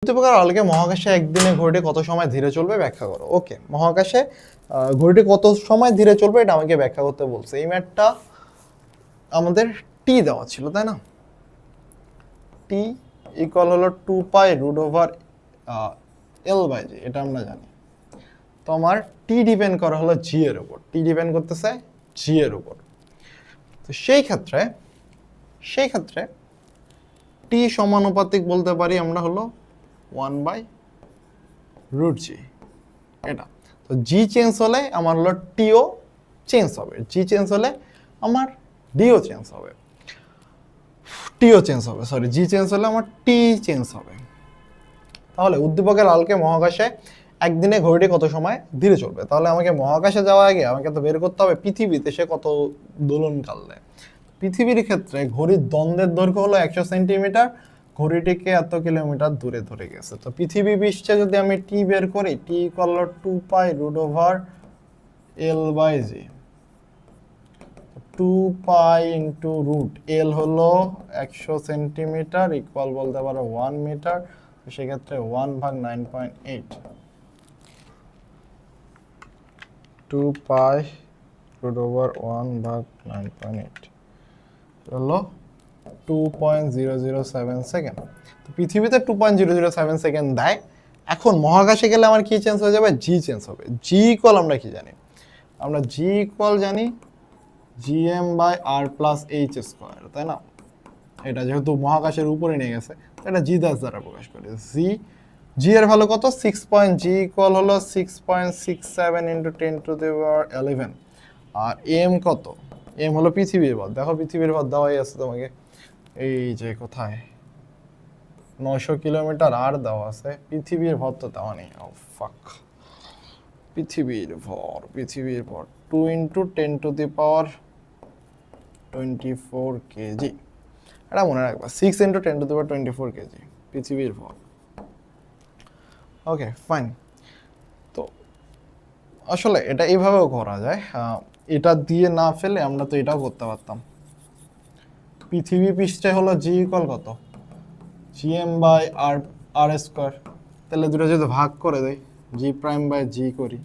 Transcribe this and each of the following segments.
উদ্দীপকের আলোকে মহাকাশে একদিনে ঘড়িটি কত সময় ধীরে চলবে ব্যাখ্যা করো। ওকে, মহাকাশে ঘড়িটি কত সময় ধীরে চলবে এটা আমাকে ব্যাখ্যা করতে বলছে। এই ম্যাথটা আমাদের টি দেওয়া ছিল, তাই না? টি ইকুয়াল হলো 2π√L/g, এটা আমরা জানি। তো আমার টি ডিপেন্ড করা হলো জি এর উপর, টি ডিপেন্ড করতেছে জি এর উপর। তো সেই ক্ষেত্রে টি সমানুপাতিক বলতে পারি আমরা হলো 1/√g, এটা। তো জি চেঞ্জ হলে আমার হলো টিও চেঞ্জ হবে, জি চেঞ্জ হলে আমার ডিও চেঞ্জ হবে, সরি, জি চেঞ্জ হলে আমার টি চেঞ্জ হবে। তাহলে উদ্দীপকের আলোকে মহাকাশে একদিনে ঘড়িটি কত সময় ধীরে চলবে। তাহলে আমাকে মহাকাশে যাওয়ার আগে আমাকে তো বের করতে হবে পৃথিবীতে সে কত দোলনকাল দেয়। পৃথিবীর ক্ষেত্রে ঘড়ির দ্বন্দ্বের দৈর্ঘ্য হলো 100 সেন্টিমিটার, ঘড়িটিকে এত কিলোমিটার দূরে ধরে গেছে। তো পৃথিবী পৃষ্ঠে যদি আমি টি বের করি, T equal 2π√L/g, 2π into root L হলো 100 সেন্টিমিটার, ইকুয়াল বলতে পারো 1 মিটার। সেক্ষেত্রে 1/9.8, 2π√1/9.8 হলো 2.007 সেকেন্ড। তো পৃথিবীতে 2.007 সেকেন্ড দেয়। এখন মহাকাশে গেলে আমার কি চেঞ্জ হয়ে যাবে? জি চেঞ্জ হবে। জি ইকুয়াল আমরা কি জানি? আমরা জি ইকুয়াল জানি gm/r+h², তাই না? এটা যেহেতু মহাকাশের উপরে নিয়ে গেছে, এটা জি দ্বারা প্রকাশ করে। জি এর ভ্যালু কত? 6. জি ইকুয়াল হলো 6.67 × 10⁻11। আর এম কত? এম হলো পৃথিবীর ভর। দেখো পৃথিবীর ভর দেওয়াই আছে তোমাকে, এই যে কোথায় 900 কিলোমিটার আর দেওয়া আছে। পৃথিবীর ভর তো দেওয়া নেই। ও ফাক, পৃথিবীর ভর 2 × 10⁻24 কেজি। এটা মনে রাখবা, 6 × 10⁻24 কেজি পৃথিবীর ভর। Okay fine. তো আসলে এটা এইভাবেও করা যায়, এটা দিয়ে না ফেলে আমরা তো এটাও করতে পারতাম। পৃথিবী পৃষ্ঠে হলো জি ইকুয়াল কত? gm/r²। তাহলে দুটো যদি ভাগ করে দেয়, g'/g করি,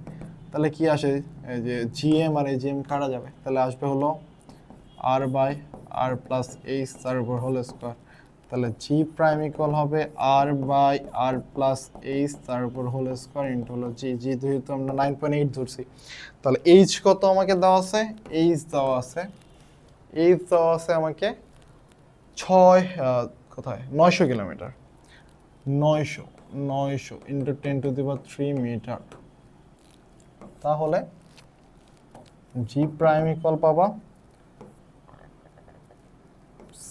তাহলে কি আসে? এই যে gm আর এই gm কাটা যাবে, তাহলে আসবে হলো r/r+h তার উপর হোল স্কয়ার। তাহলে জি প্রাইম ইকুয়াল হবে r/r+h তার উপর হোল স্কয়ার ইন্টু হলো জি। জি যেহেতু আমরা 9.8 ধরছি, তাহলে এইচ কত আমাকে দেওয়া আছে? এইচ দেওয়া আছে আমাকে 900 কিলোমিটার। 900 into 10⁻³ metre. তাহলে জি প্রাইম ইকুয়াল পাবা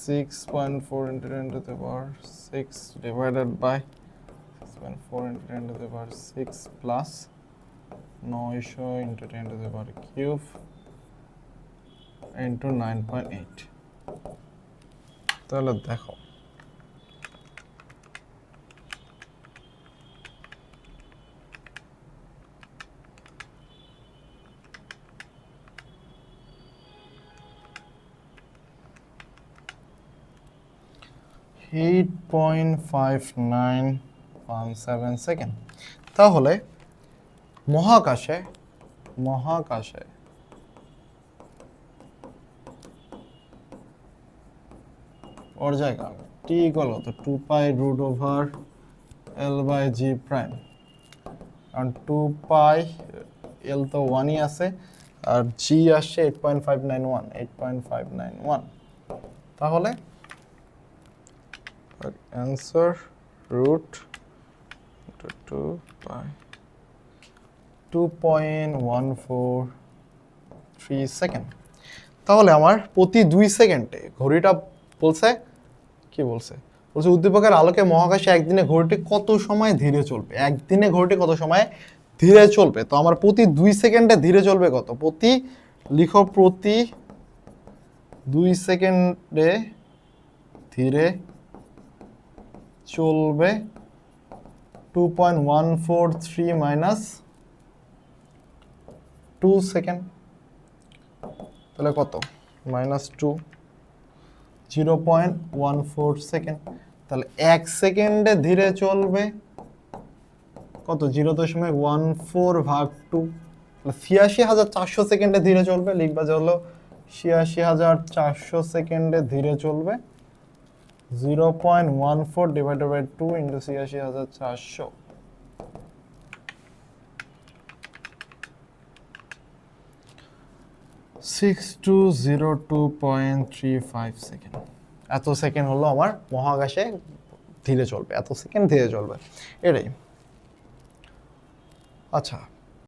6.4 × 10⁻6 ডিভাইডেড বাই 6.4 × 10⁻6 প্লাস 900 × 10⁻³ ইন্টু 9.8। তাহলে দেখো (8.5917 সেকেন্ড। তাহলে মহাকাশে ওর জায়গা টি ইকুয়াল হতো 2π√L/g প্রাইম, কারণ 2π এল তো 1ই আছে আর জি আসছে 8.591। তাহলে অ্যান্সার √2.143 সেকেন্ড। তাহলে আমার প্রতি 2 সেকেন্ডে ঘড়িটা বলছে উদ্দীপকের আলোকে মহাকাশে একদিনে ঘড়িটি কত সময় ধীরে চলবে। একদিনে ঘড়িটি কত সময় ধীরে চলবে। তো আমার প্রতি 2 সেকেন্ডে ধীরে চলবে কত? প্রতি 2 সেকেন্ডে ধীরে চলবে 2.143 মাইনাস 2 সেকেন্ড। তাহলে কত? -2, 0.14 সেকেন্ড। তাহলে 1 সেকেন্ডে ধীরে চলবে কত 0.14/2, ৮৬,৪০০ সেকেন্ডে ধীরে চলবে, লিখবা যে হলো ৮৬,৪০০ সেকেন্ডে ধীরে চলবে, 0.14 ডিভাইডেড বাই 2 ইন্টু ৮৬,৪০০, (6202.35 সেকেন্ড). এত সেকেন্ড হলো আমার মহাকাশে ধীরে চলবে, এত সেকেন্ড ধীরে চলবে, এটাই। আচ্ছা